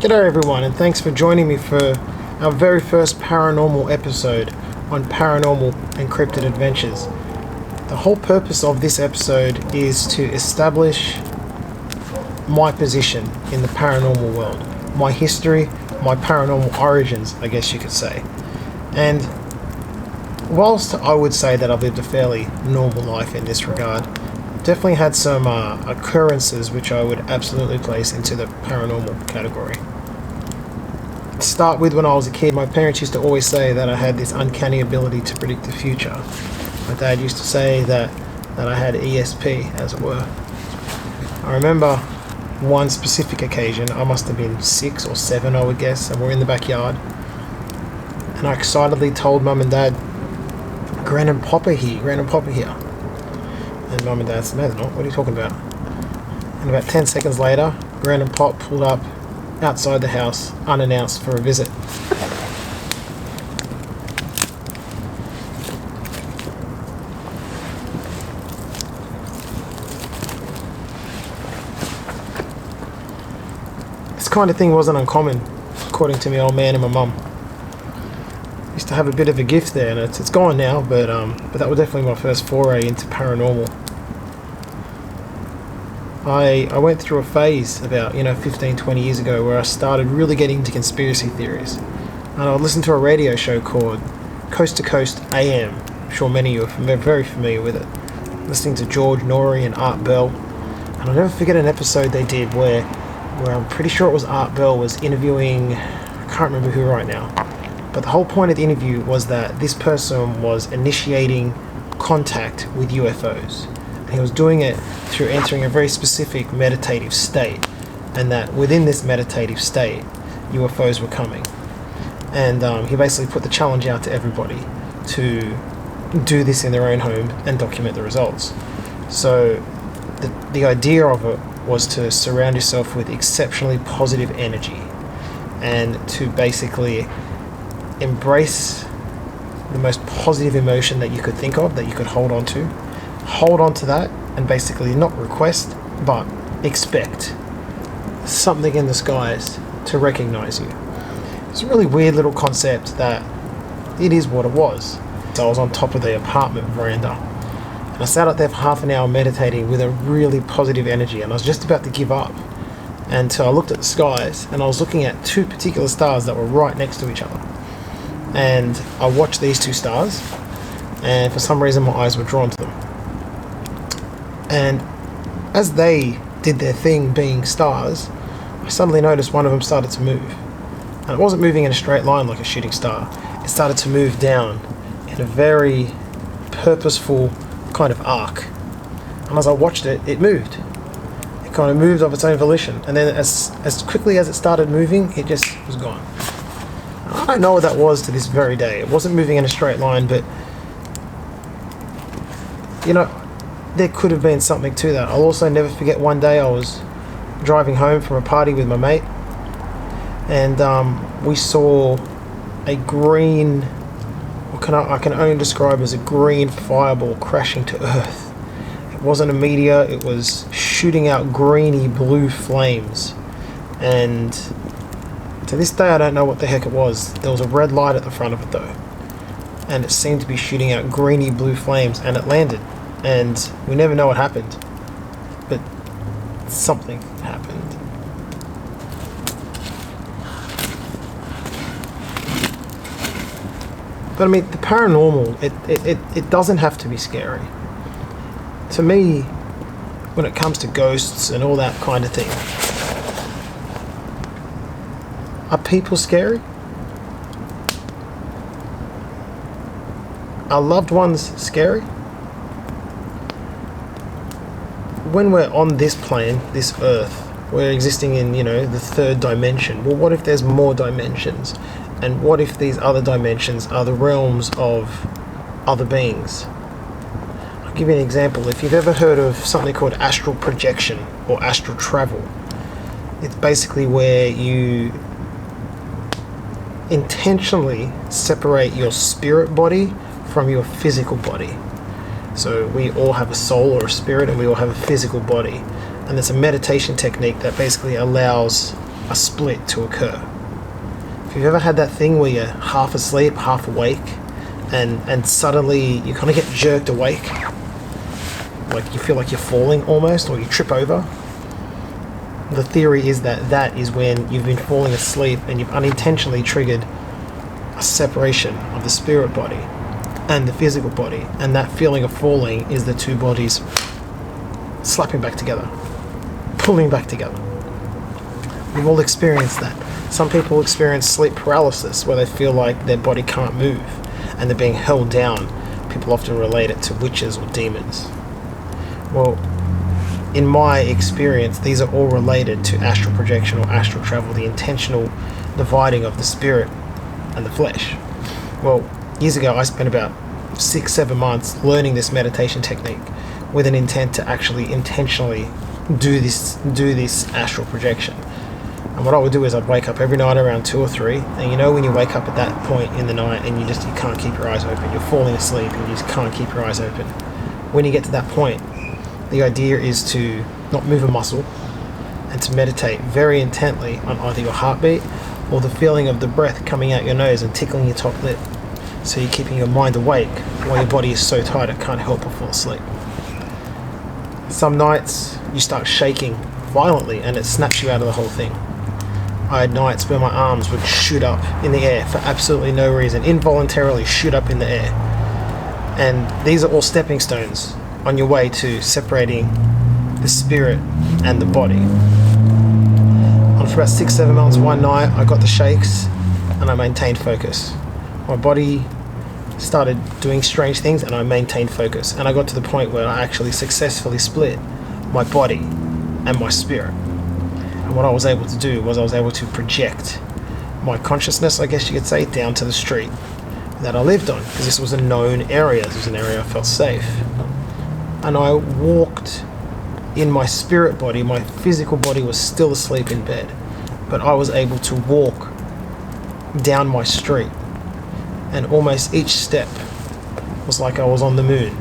G'day everyone, and thanks for joining me for our very first paranormal episode on Paranormal and Cryptid Adventures. The whole purpose of this episode is to establish my position in the paranormal world, my history, my paranormal origins, I guess you could say. And whilst I would say that I've lived a fairly normal life in this regard, definitely had some occurrences which I would absolutely place into the paranormal category. To start with, when I was a kid, my parents used to always say that I had this uncanny ability to predict the future. My dad used to say that I had ESP, as it were. I remember one specific occasion, I must have been 6 or 7, I would guess, and we're in the backyard. And I excitedly told Mum and Dad, Gran and Papa here. And Mum and Dad said, no they're not, what are you talking about? And about 10 seconds later, Gran and Pop pulled up outside the house, unannounced, for a visit. This kind of thing wasn't uncommon, according to my old man and my mum. Used to have a bit of a gift there, and it's gone now, but that was definitely my first foray into paranormal. I went through a phase about 15, 20 years ago where I started really getting into conspiracy theories, and I would listen to a radio show called Coast to Coast AM. I'm sure many of you are very familiar with it. Listening to George Norrie and Art Bell, and I'll never forget an episode they did where I'm pretty sure it was Art Bell was interviewing, I can't remember who right now, but the whole point of the interview was that this person was initiating contact with UFOs. And he was doing it through entering a very specific meditative state, and that within this meditative state, UFOs were coming. And he basically put the challenge out to everybody to do this in their own home and document the results. So the idea of it was to surround yourself with exceptionally positive energy and to basically embrace the most positive emotion that you could think of, that you could hold on to that, and basically not request but expect something in the skies to recognize you. It's a really weird little concept that it is what it was. So I was on top of the apartment veranda, and I sat out there for half an hour meditating with a really positive energy, and I was just about to give up. And so I looked at the skies, and I was looking at two particular stars that were right next to each other. And I watched these two stars, and for some reason my eyes were drawn to them. And as they did their thing being stars, I suddenly noticed one of them started to move. And it wasn't moving in a straight line like a shooting star. It started to move down in a very purposeful kind of arc. And as I watched it, it moved. It kind of moved of its own volition. And then as quickly as it started moving, it just was gone. I don't know what that was to this very day. It wasn't moving in a straight line, but there could have been something to that. I'll also never forget one day I was driving home from a party with my mate, and we saw a green, I can only describe as a green fireball crashing to earth. It wasn't a meteor, it was shooting out greeny blue flames, and to this day I don't know what the heck it was. There was a red light at the front of it though, and it seemed to be shooting out greeny blue flames, and it landed. And we never know what happened, but something happened. But I mean, the paranormal, it doesn't have to be scary. To me, when it comes to ghosts and all that kind of thing, are people scary? Are loved ones scary? When we're on this plane, this earth, we're existing in, the third dimension. Well, what if there's more dimensions? And what if these other dimensions are the realms of other beings? I'll give you an example. If you've ever heard of something called astral projection or astral travel, it's basically where you intentionally separate your spirit body from your physical body. So we all have a soul or a spirit, and we all have a physical body. And it's a meditation technique that basically allows a split to occur. If you've ever had that thing where you're half asleep, half awake, and suddenly you kind of get jerked awake, like you feel like you're falling almost, or you trip over, the theory is that is when you've been falling asleep and you've unintentionally triggered a separation of the spirit body and the physical body, and that feeling of falling is the two bodies slapping back together, pulling back together. We've all experienced that. Some people experience sleep paralysis, where they feel like their body can't move and they're being held down. People often relate it to witches or demons. Well, in my experience, these are all related to astral projection or astral travel, the intentional dividing of the spirit and the flesh. Well, years ago I spent about 6-7 months learning this meditation technique with an intent to actually intentionally do this astral projection. And what I would do is I'd wake up every night around 2 or 3, and you know when you wake up at that point in the night and you can't keep your eyes open, you're falling asleep and you just can't keep your eyes open. When you get to that point, the idea is to not move a muscle and to meditate very intently on either your heartbeat or the feeling of the breath coming out your nose and tickling your top lip. So you're keeping your mind awake while your body is so tired it can't help but fall asleep. Some nights you start shaking violently and it snaps you out of the whole thing. I had nights where my arms would shoot up in the air for absolutely no reason, involuntarily shoot up in the air. And these are all stepping stones on your way to separating the spirit and the body. For about 6-7 months, one night I got the shakes and I maintained focus. My body started doing strange things and I maintained focus, and I got to the point where I actually successfully split my body and my spirit. And what I was able to do was I was able to project my consciousness, I guess you could say, down to the street that I lived on, because this was a known area. This was an area I felt safe. And I walked in my spirit body. My physical body was still asleep in bed, but I was able to walk down my street, and almost each step was like I was on the moon,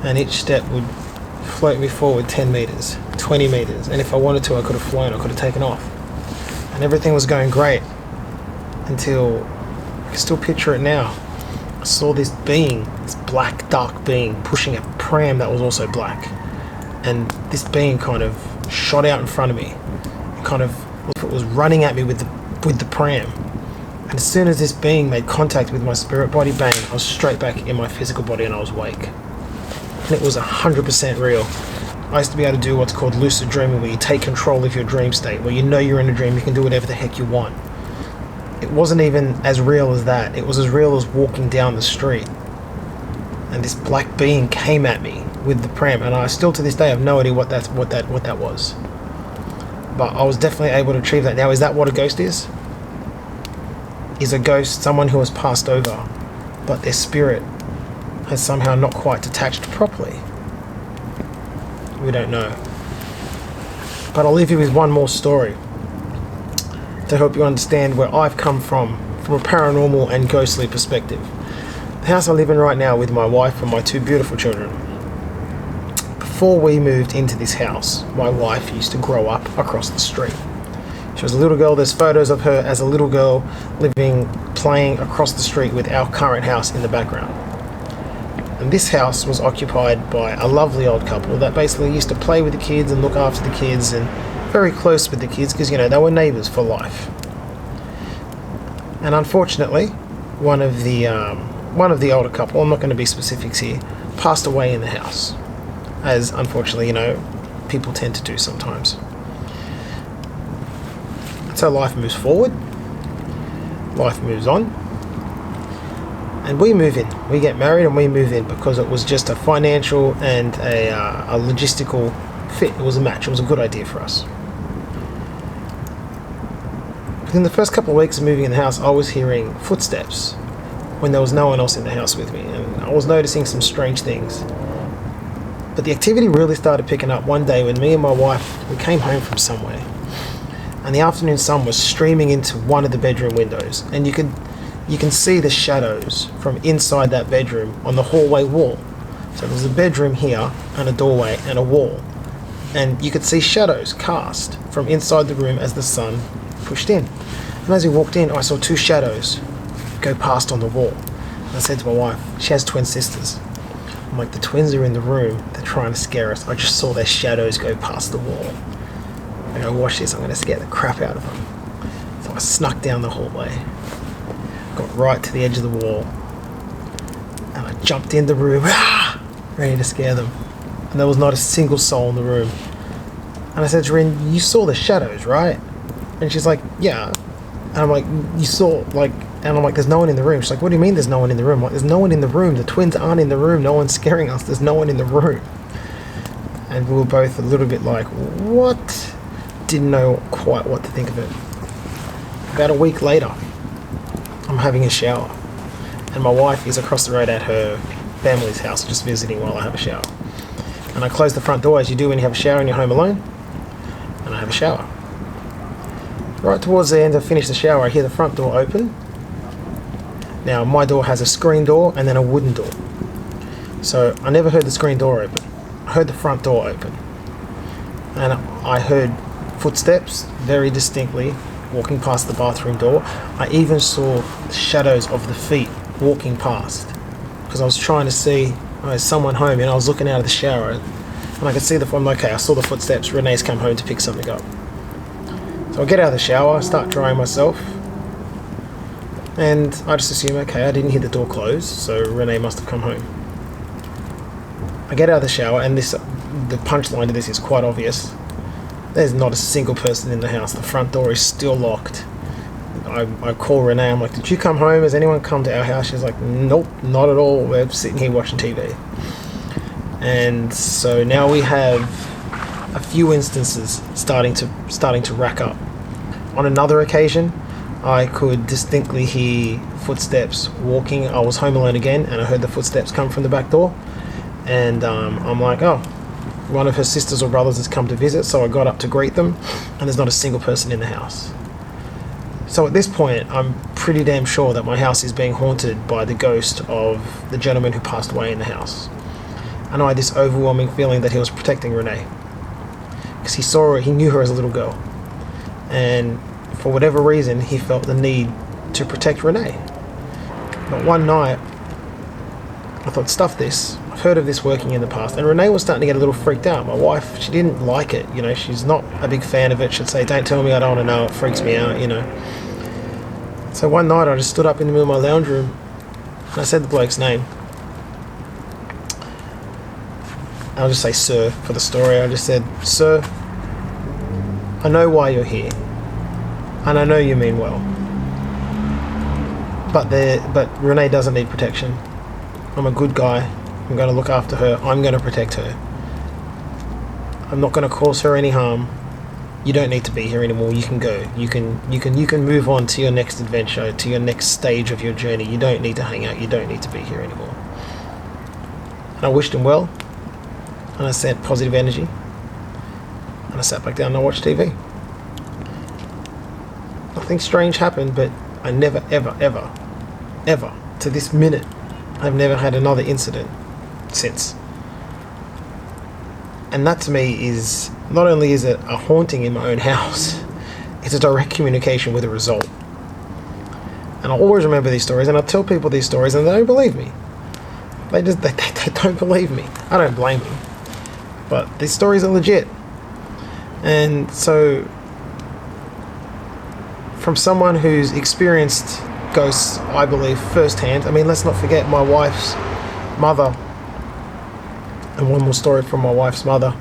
and each step would float me forward 10 meters, 20 meters, and if I wanted to I could have flown, I could have taken off, and everything was going great until I can still picture it now. I saw this being, this black dark being, pushing a pram that was also black, and this being kind of shot out in front of me. It kind of was running at me with the pram. And as soon as this being made contact with my spirit body, bang, I was straight back in my physical body and I was awake. And it was 100% real. I used to be able to do what's called lucid dreaming, where you take control of your dream state, where you know you're in a dream, you can do whatever the heck you want. It wasn't even as real as that. It was as real as walking down the street. And this black being came at me with the pram, and I still to this day have no idea what that was. But I was definitely able to achieve that. Now, is that what a ghost is? Is a ghost someone who has passed over, but their spirit has somehow not quite detached properly? We don't know. But I'll leave you with one more story to help you understand where I've come from a paranormal and ghostly perspective. The house I live in right now with my wife and my 2 beautiful children. Before we moved into this house, my wife used to grow up across the street. She was a little girl. There's photos of her as a little girl playing across the street with our current house in the background. And this house was occupied by a lovely old couple that basically used to play with the kids and look after the kids, and very close with the kids because, they were neighbours for life. And unfortunately, one of the older couple, I'm not going to be specifics here, passed away in the house, as unfortunately, people tend to do sometimes. So life moves forward, life moves on, and we move in. We get married and we move in because it was just a financial and a logistical fit. It was a match. It was a good idea for us. Within the first couple of weeks of moving in the house, I was hearing footsteps when there was no one else in the house with me, and I was noticing some strange things. But the activity really started picking up one day when me and my wife, we came home from somewhere, and the afternoon sun was streaming into one of the bedroom windows, and you can see the shadows from inside that bedroom on the hallway wall. So there's a bedroom here and a doorway and a wall, and you could see shadows cast from inside the room as the sun pushed in. And as we walked in, I saw two shadows go past on the wall. And I said to my wife, she has twin sisters. I'm like, the twins are in the room, they're trying to scare us. I just saw their shadows go past the wall. I go, watch this, I'm going to scare the crap out of them. So I snuck down the hallway, got right to the edge of the wall, and I jumped in the room, ready to scare them. And there was not a single soul in the room. And I said to Rin, you saw the shadows, right? And she's like, yeah. And I'm like, you saw, like, and I'm like, there's no one in the room. She's like, what do you mean there's no one in the room? I'm like, there's no one in the room. The twins aren't in the room. No one's scaring us. There's no one in the room. And we were both a little bit like, what? Didn't know quite what to think of it. About a week later, I'm having a shower. And my wife is across the road at her family's house, just visiting while I have a shower. And I close the front door, as you do when you have a shower and you're home alone. And I have a shower. Right towards the end, I finish the shower, I hear the front door open. Now, my door has a screen door and then a wooden door. So I never heard the screen door open. I heard the front door open. And I heard footsteps very distinctly walking past the bathroom door. I even saw shadows of the feet walking past. Because I was trying to see, is someone home? And I was looking out of the shower. And I could see I'm like, okay, I saw the footsteps. Renee's come home to pick something up. So I get out of the shower, I start drying myself. And I just assume, okay, I didn't hear the door close, so Renee must have come home. I get out of the shower, and the punchline to this is quite obvious. There's not a single person in the house. The front door is still locked. I call Renee, I'm like, did you come home? Has anyone come to our house? She's like, nope, not at all. We're sitting here watching TV. And so now we have a few instances starting to rack up. On another occasion, I could distinctly hear footsteps walking. I was home alone again, and I heard the footsteps come from the back door. And I'm like, oh, one of her sisters or brothers has come to visit, so I got up to greet them, and there's not a single person in the house. So at this point, I'm pretty damn sure that my house is being haunted by the ghost of the gentleman who passed away in the house. And I had this overwhelming feeling that he was protecting Renee. Because he saw her, he knew her as a little girl. And for whatever reason, he felt the need to protect Renee. But one night, I thought, stuff this. I've heard of this working in the past. And Renee was starting to get a little freaked out. My wife, she didn't like it. You know, she's not a big fan of it. She'd say, don't tell me, I don't want to know. It freaks me out, you know. So one night, I just stood up in the middle of my lounge room, and I said the bloke's name. I'll just say Sir for the story. I just said, Sir, I know why you're here, and I know you mean well, but Renee doesn't need protection. I'm a good guy. I'm going to look after her. I'm going to protect her. I'm not going to cause her any harm. You don't need to be here anymore. You can go. You can move on to your next adventure, to your next stage of your journey. You don't need to hang out. You don't need to be here anymore. And I wished him well, and I sent positive energy, and I sat back down and I watched TV. Nothing strange happened, but I never, ever, to this minute, I've never had another incident since. And that to me is, not only is it a haunting in my own house, it's a direct communication with a result. And I'll always remember these stories, and I'll tell people these stories, and they don't believe me. They don't believe me. I don't blame them. But these stories are legit. And so, from someone who's experienced ghosts, I believe, firsthand, I mean, let's not forget my wife's mother. And one more story from my wife's mother.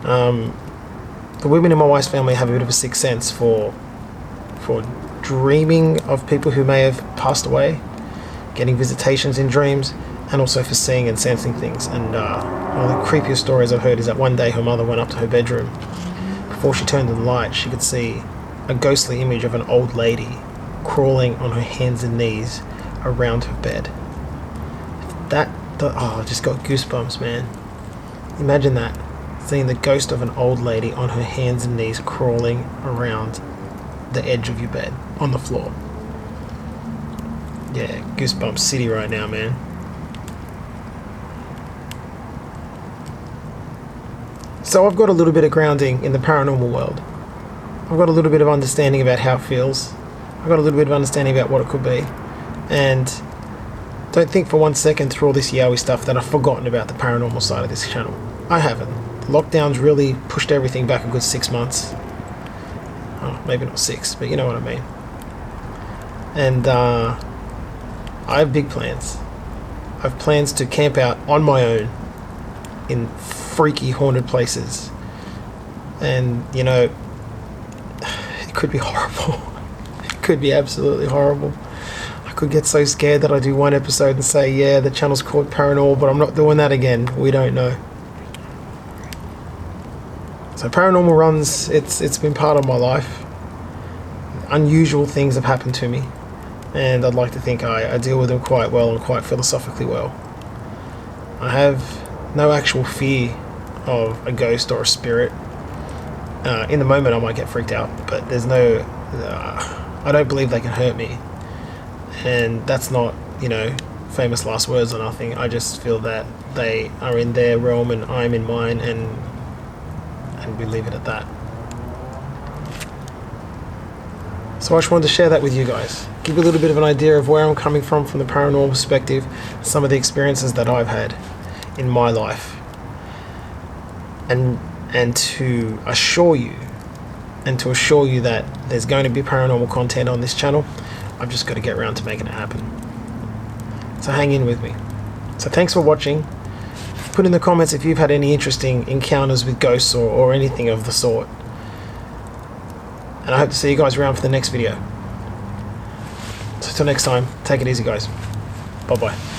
The women in my wife's family have a bit of a sixth sense for dreaming of people who may have passed away, getting visitations in dreams, and also for seeing and sensing things. And one of the creepiest stories I've heard is that one day her mother went up to her bedroom. Before she turned on the light, she could see a ghostly image of an old lady crawling on her hands and knees around her bed. I just got goosebumps, man. Imagine that, seeing the ghost of an old lady on her hands and knees crawling around the edge of your bed, on the floor. Yeah, goosebumps city right now, man. So I've got a little bit of grounding in the paranormal world. I've got a little bit of understanding about how it feels. I've got a little bit of understanding about what it could be. And don't think for 1 second through all this Yowie stuff that I've forgotten about the paranormal side of this channel. I haven't. Lockdowns really pushed everything back a good 6 months. Oh, maybe not 6, but you know what I mean. And I have big plans. I have plans to camp out on my own in freaky haunted places. And, you know, it could be horrible. It could be absolutely horrible. I could get so scared that I do one episode and say, yeah, the channel's called Paranormal, but I'm not doing that again. We don't know. So paranormal runs, it's been part of my life. Unusual things have happened to me, and I'd like to think I deal with them quite well and quite philosophically well. I have no actual fear of a ghost or a spirit. In the moment I might get freaked out, but there's no... I don't believe they can hurt me. And that's not, you know, famous last words or nothing. I just feel that they are in their realm and I'm in mine, and we leave it at that. So I just wanted to share that with you guys. Give you a little bit of an idea of where I'm coming from the paranormal perspective, some of the experiences that I've had in my life. And to assure you that there's going to be paranormal content on this channel, I've just got to get around to making it happen. So hang in with me. So thanks for watching. Put in the comments if you've had any interesting encounters with ghosts or anything of the sort. And I hope to see you guys around for the next video. So till next time, take it easy guys. Bye bye.